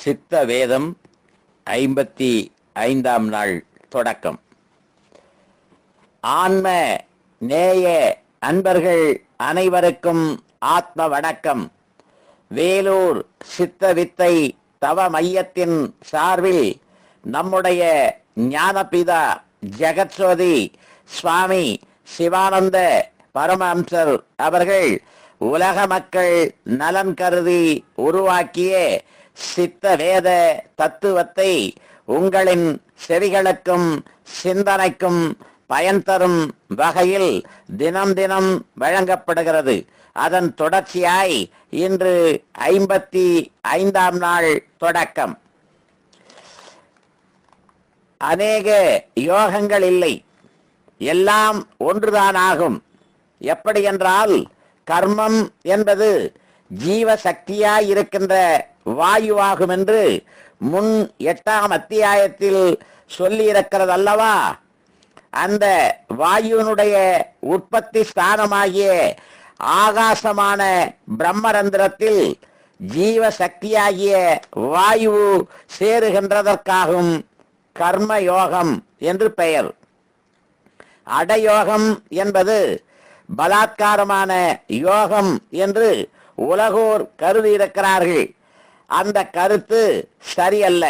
சித்த வேதம் 55ஆம் நாள் தொடக்கம். ஆன்ம நேய அன்பர்கள் அனைவருக்கும் ஆத்ம வணக்கம். வேலூர் சித்த வித்தை தவ மையத்தின் சார்பில் நம்முடைய ஞானபிதா ஜெகத்சோதி சுவாமி சிவானந்த பரமஹம்சர் அவர்கள் உலக மக்கள் நலன் கருதி உருவாக்கிய சித்த வேத தத்துவத்தை உங்களின் செவிகளுக்கும் சிந்தனைக்கும் பயன் தரும் வகையில் தினம் தினம் வழங்கப்படுகிறது. அதன் தொடர்ச்சியாய் இன்று 55ஆம் நாள் தொடக்கம். அநேக யோகங்கள் இல்லை, எல்லாம் ஒன்றுதான் ஆகும். எப்படி என்றால், கர்மம் என்பது ஜீவ சக்தியாய் இருக்கின்ற வாயுவாகும் என்று முன் 8ஆம் அத்தியாயத்தில் சொல்லி இருக்கிறது அல்லவா? அந்த வாயுனுடைய உற்பத்தி ஸ்தானமாகிய ஆகாசமான பிரம்மரந்திரத்தில் ஜீவ சக்தியாகிய வாயு சேருகின்றதற்காகும் கர்ம யோகம் என்று பெயர். அடயோகம் என்பது பலாத்காரமான யோகம் என்று உலகோர் கருதி இருக்கிறார்கள். அந்த கருத்து சரியல்ல.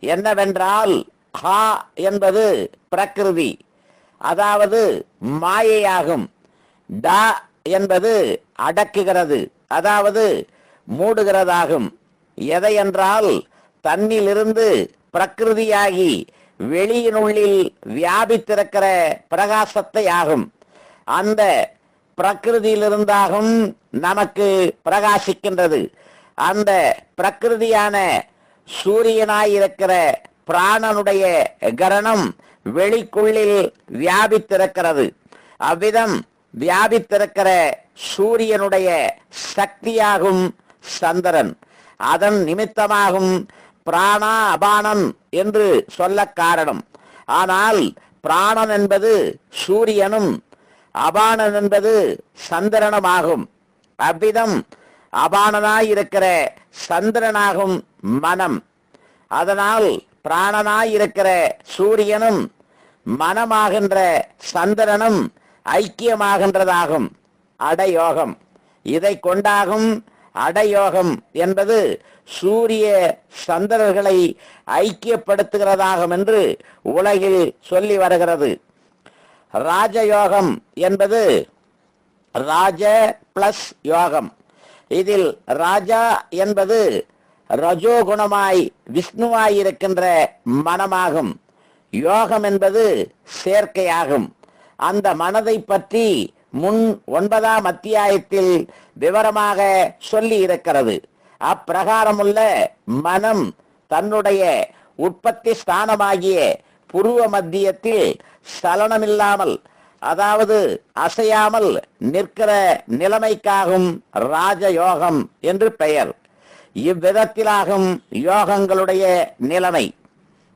என்னவென்றால், ஹா என்பது பிரகிருதி, அதாவது மாயையாகும். டா என்பது அடக்குகிறது, அதாவது மூடுகிறதாகும். எதையென்றால், தன்னிலிருந்து பிரகிருதியாகி வெளியினுள்ளில் வியாபித்திருக்கிற பிரகாசத்தை ஆகும். அந்த பிரகிருதியிலிருந்தாகும் நமக்கு பிரகாசிக்கின்றது. அந்த பிரகிருதியான சூரியனாயிருக்கிற பிராணனுடைய கரணம் வெளிக்குள்ளில் வியாபித்திருக்கிறது. அவ்விதம் வியாபித்திருக்கிற சூரியனுடைய சக்தியாகும் சந்திரன். அதன் நிமித்தமாகும் பிராணா அபானன் என்று சொல்ல காரணம். ஆனால் பிராணன் என்பது சூரியனும் அபானன் என்பது சந்திரனுமாகும். அவ்விதம் அபானனாயிருக்கிற சந்திரனாகும் மனம். அதனால் பிராணனாயிருக்கிற சூரியனும் மனமாகின்ற சந்திரனும் ஐக்கியமாகின்றதாகும் அடயோகம். இதை கொண்டாகும் அடயோகம் என்பது சூரிய சந்திரர்களை ஐக்கியப்படுத்துகிறதாகும் என்று உலகில் சொல்லி வருகிறது. ராஜயோகம் என்பது ராஜ பிளஸ் யோகம். இதில் ராஜா என்பது ரஜோகுணமாய் விஷ்ணுவாயிருக்கின்ற மனமாகும். யோகம் என்பது சேர்க்கையாகும். அந்த மனதை பற்றி முன் 9ஆம் அத்தியாயத்தில் விவரமாக சொல்லி இருக்கிறது. அப்பிரகாரமுள்ள மனம் தன்னுடைய உற்பத்தி ஸ்தானமாகிய புருவ மத்தியத்தில் சலனமில்லாமல், அதாவது அசையாமல் நிற்கிற நிலைமைக்காகும் ராஜயோகம் என்று பெயர். இவ்விதத்திலாகும் யோகங்களுடைய நிலைமை.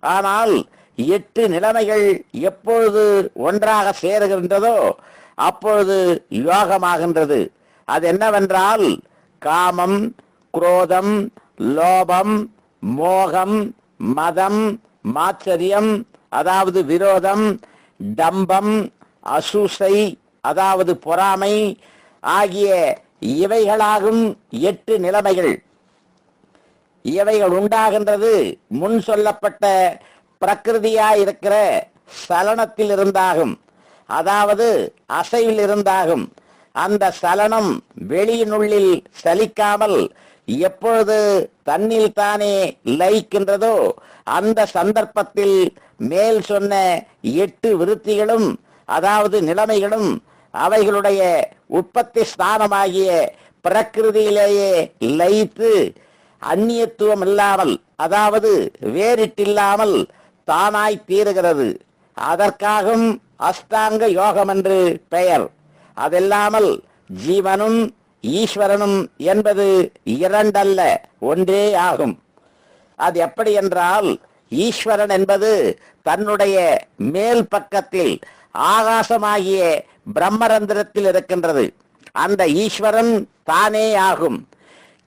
ஆனால் 8 நிலைமைகள் எப்பொழுது ஒன்றாக சேருகின்றதோ அப்பொழுது யோகமாகின்றது. அது என்னவென்றால், காமம், குரோதம், லோபம், மோகம், மதம், மாச்சரியம், அதாவது விரோதம், டம்பம், அசூசை, அதாவது பொறாமை ஆகிய இவைகளாகும் 8 நிலைமைகள். இவைகள் உண்டாகின்றது முன் சொல்லப்பட்ட பிரகிருதியாயிருக்கிற சலனத்தில் இருந்தாகும், அதாவது அசைவில் இருந்தாகும். அந்த சலனம் வெளியினுள்ளில் சலிக்காமல் எப்பொழுது தன்னில் தானே லயிக்கின்றதோ அந்த சந்தர்ப்பத்தில் மேல் சொன்ன 8 விருத்திகளும், அதாவது நிலைமைகளும், அவைகளுடைய உற்பத்தி ஸ்தானமாகிய பிரகிருதியிலேயே லயித்து அந்நியத்துவம் இல்லாமல், அதாவது வேறிட்டில்லாமல் தானாய் தீருகிறது. அதற்காகும் அஷ்டாங்க யோகம் என்று பெயர். அதெல்லாமல் ஜீவனும் ஈஸ்வரனும் என்பது 2 அல்ல, ஒன்றே ஆகும். அது எப்படி என்றால், ஈஸ்வரன் என்பது தன்னுடைய மேல் பக்கத்தில் ஆகாசமாகிய பிரம்மரந்திரத்தில் இருக்கின்றது. அந்த ஈஸ்வரன் தானே ஆகும்.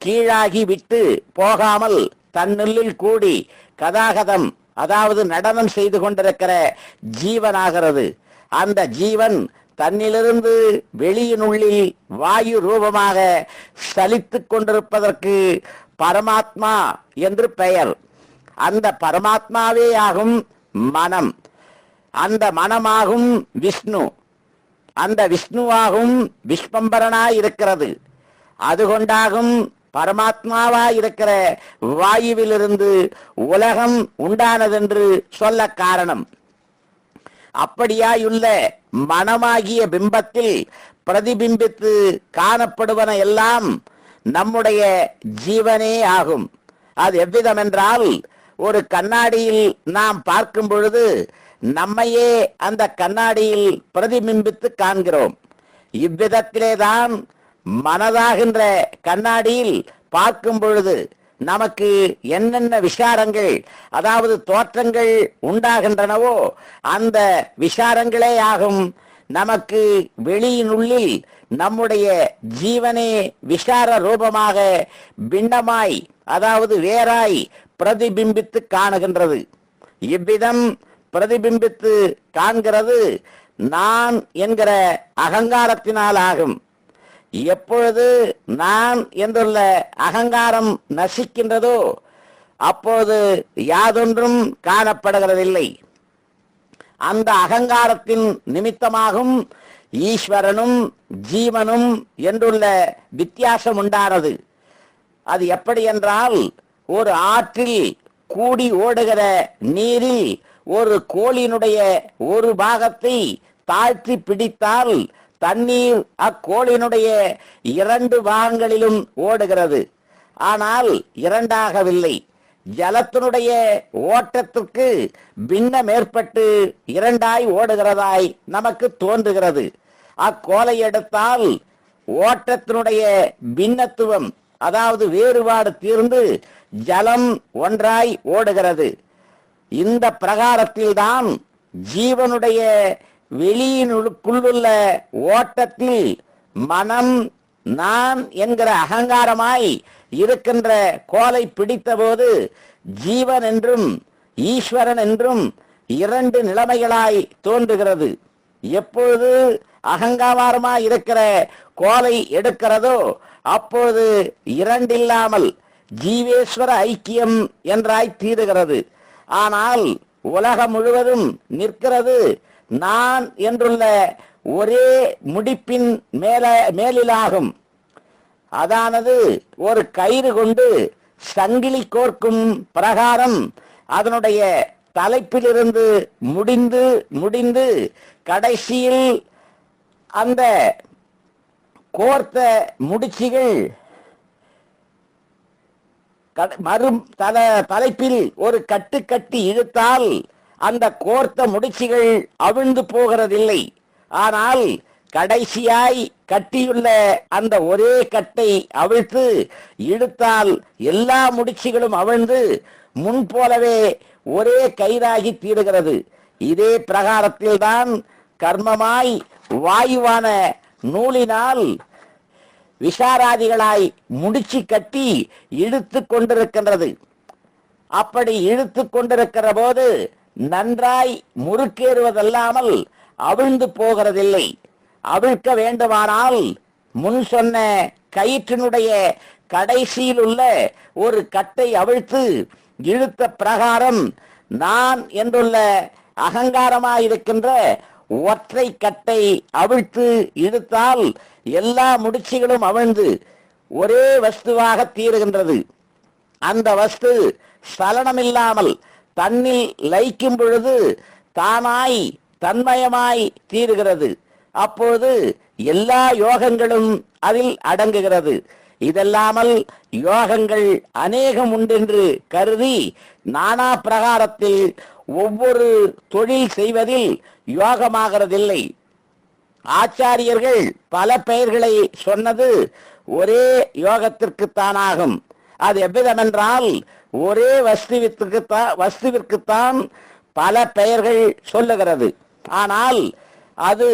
கீழாகி விட்டு போகாமல் தன்னுள்ளில் கூடி கதாகதம் அதாவது நடனம் செய்து கொண்டிருக்கிற ஜீவனாகிறது. அந்த ஜீவன் தன்னிலிருந்து வெளியினுள்ளில் வாயு ரூபமாக சலித்துக் கொண்டிருப்பதற்கு பரமாத்மா என்று பெயர். அந்த பரமாத்மாவே ஆகும் மனம், அந்த மனமாகும் விஷ்ணு, அந்த விஷ்ணுவாகும் விஸ்வம்பரனாய் இருக்கிறது. அதுகொண்டாகும் பரமாத்மாவாய் இருக்கிற வாயுவிலிருந்து உலகம் உண்டானதென்று சொல்ல காரணம். அப்படியாயுள்ள மனமாகிய பிம்பத்தில் பிரதிபிம்பித்து காணப்படுவன எல்லாம் நம்முடைய ஜீவனே ஆகும். அது எவ்விதம் என்றால், ஒரு கண்ணாடியில் நாம் பார்க்கும் பொழுது நம்மையே அந்த கண்ணாடியில் பிரதிபிம்பித்து காண்கிறோம். இவ்விதத்திலேதான் மனதாகின்ற கண்ணாடியில் பார்க்கும் பொழுது நமக்கு என்னென்ன விசாரங்கள் அதாவது தோற்றங்கள் உண்டாகின்றனவோ அந்த விசாரங்களே ஆகும். நமக்கு வெளியினுள்ளில் நம்முடைய ஜீவனே விசார ரூபமாக பின்னமாய் அதாவது வேறாய் பிரதிபிம்பித்து காணுகின்றது. இவ்விதம் பிரதிபிம்பித்து காண்கிறது நான் என்கிற அகங்காரத்தினால் ஆகும். எப்பொழுது நான் என்றுள்ள அகங்காரம் நசிக்கின்றதோ அப்போது யாதொன்றும் காணப்படுகிறதில்லை. அந்த அகங்காரத்தின் நிமித்தமாகும் ஈஸ்வரனும் ஜீவனும் என்றுள்ள வித்தியாசம் உண்டானது. அது எப்படி என்றால், ஒரு ஆற்றில் கூடி ஓடுகிற நீரில் ஒரு கோலினுடைய ஒரு பாகத்தை தாழ்த்தி பிடித்தால் தண்ணீர் அக்கோளினுடைய 2 பாகங்களிலும் ஓடுகிறது. ஆனால் இரண்டாகவில்லை. ஜலத்தினுடைய ஓட்டத்திற்கு பின்னம் ஏற்பட்டு 2ஆய் ஓடுகிறதாய் நமக்கு தோன்றுகிறது. அக்கோலை எடுத்தால் ஓட்டத்தினுடைய பின்னத்துவம் அதாவது வேறுபாடு தீர்ந்து ஜலம் ஒன்றாய் ஓடுகிறது. இந்த பிரகாரத்தில்தான் ஜீவனுடைய வெளியினுக்குள்ளுள்ள ஓட்டத்தில் மனம் நான் என்கிற அகங்காரமாய் இருக்கின்ற கோலை பிடித்தபோது ஜீவன் என்றும் ஈஸ்வரன் என்றும் 2 நிலைமைகளாய் தோன்றுகிறது. எப்பொழுது அகங்காரமாய் இருக்கிற கோலை எடுக்கிறதோ அப்போது 2 இல்லாமல் ஜீவேஸ்வர ஐக்கியம் என்றாய் தீருகிறது. ஆனால் உலகம் முழுவதும் நிற்கிறது நான் என்றுள்ள ஒரே முடிப்பின் மேலிலாகும். அதானது ஒரு கயிறு கொண்டு சங்கிலி கோர்க்கும் பிரகாரம் அதனுடைய தலைப்பிலிருந்து முடிந்து முடிந்து கடைசியில் அந்த கோர்த்த முடிச்சுகள் தலைப்பில் ஒரு கட்டு கட்டி இழுத்தால் அந்த கோர்த்த முடிச்சுகள் அவிழ்ந்து போகிறதில்லை. ஆனால் கடைசியாய் கட்டியுள்ள அந்த ஒரே கட்டை அவிழ்த்து இழுத்தால் எல்லா முடிச்சுகளும் அவிழ்ந்து முன் போலவே ஒரே கயிறாகி தீருகிறது. இதே பிரகாரத்தில்தான் கர்மமாய் வாயுவான நூலினால் விசாராதிகளாய் முடிச்சு கட்டி இழுத்து கொண்டிருக்கின்றது. அப்படி இழுத்து கொண்டிருக்கிற போது நன்றாய் முறுக்கேறுவதல்லாமல் அவிழ்ந்து போகிறதில்லை. அவிழ்க்க வேண்டுமானால் முன் சொன்ன கயிற்றினுடைய கடைசியில் உள்ள ஒரு கட்டை அவிழ்த்து இழுத்த பிரகாரம் நான் என்றுள்ள அகங்காரமாயிருக்கின்ற ஒற்றை கட்டை அவிழ்த்து இழுத்தால் எல்லா முடிச்சுகளும் அவிழ்ந்து ஒரே வஸ்துவாக தீருகின்றது. அந்த வஸ்து சலனமில்லாமல் தன்னில் லயிக்கும் பொழுது தானாய் தன்மயமாய் தீருகிறது. அப்போது எல்லா யோகங்களும் அதில் அடங்குகிறது. இதல்லாமல் யோகங்கள் அநேகம் உண்டென்று கருதி நானா பிரகாரத்தில் ஒவ்வொரு தொழில் செய்வதில் யோகமாகிறதில்லை. ஆச்சாரியர்கள் பல பெயர்களை சொன்னது ஒரே யோகத்திற்குத்தானாகும். அது எவ்விதமென்றால் ஒரே வஸ்துவிற்குத்தான் பல பெயர்கள் சொல்லுகிறது. ஆனால் அது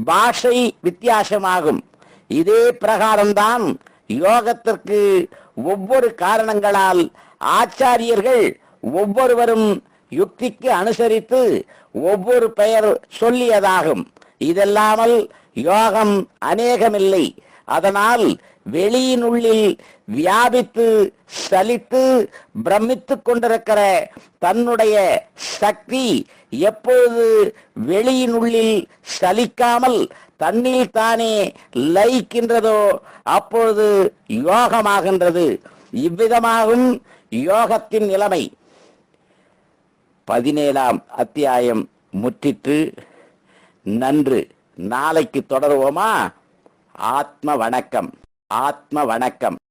பாஷை வித்தியாசமாகும். இதே பிரகாரம்தான் யோகத்திற்கு ஒவ்வொரு காரணங்களால் ஆச்சாரியர்கள் ஒவ்வொருவரும் யுக்திக்கு அனுசரித்து ஒவ்வொரு பெயர் சொல்லியதாகும். இதல்லாமல் யோகம் அநேகமில்லை. அதனால் வெளியினுள்ளில் வியாபித்து சலித்து பிரமித்துக் கொண்டிருக்கிற தன்னுடைய சக்தி எப்பொழுது வெளியினுள்ளில் சலிக்காமல் தன்னில் தானே லயிக்கின்றதோ அப்பொழுது யோகமாகின்றது. இவ்விதமாகும் யோகத்தின் நிலைமை. 17ஆம் அத்தியாயம் முற்றிற்று. நன்று. நாளைக்கு தொடருவோமா? ஆத்ம வணக்கம். ஆத்ம வணக்கம்.